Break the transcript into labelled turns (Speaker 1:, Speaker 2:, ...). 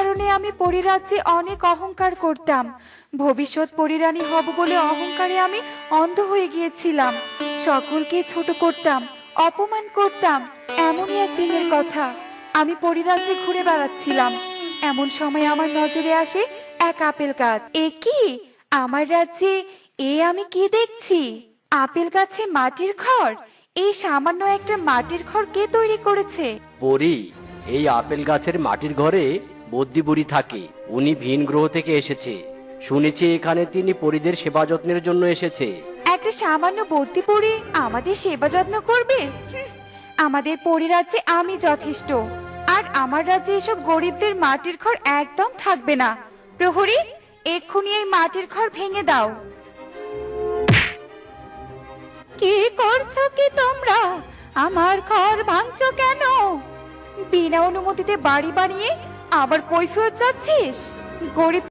Speaker 1: কারণে আমি পরিরাজ্যে অনেক অহংকার করতাম। ভবিষ্যৎ পরিরানী হব বলে অহংকারে আমি অন্ধ হয়ে গিয়েছিলাম। সকলকে ছোট করতাম, অপমান করতাম। এমনই একদিনের কথা, আমি পরিরাজ্যে ঘুরে বেড়াচ্ছিলাম। এমন সময় আমার নজরে আসে এক আপেল গাছ। এ কি, আমার রাজ্যে আমি কি দেখছি? আপেল গাছে মাটির ঘর! এই সামান্য একটা মাটির ঘর কে তৈরি করেছে?
Speaker 2: পরি, এই আপেল গাছের মাটির ঘরে বদ্যি বুড়ি থাকে। উনি ভিন গ্রহ থেকে এসেছে। শুনেছি এখানে তিনি পরিদের সেবা যত্নের জন্য এসেছে।
Speaker 1: একটা সামান্য বদ্যি পড়ে আমাদের সেবা যত্ন করবে? হুঁ, আমাদের পরিরাজ্যে আমি যথেষ্ট। আর আমার রাজ্যে এসব গরিবদের মাটির ঘর একদম থাকবে না। প্রহরী, এক্ষুনি এই মাটির ঘর ভেঙে দাও। কি করছো কি তোমরা? আমার ঘর ভাঙছো কেন? বিনা অনুমতিতে বাড়ি বানিয়ে আবার কৈফিয়ত চাচ্ছিস? গরিব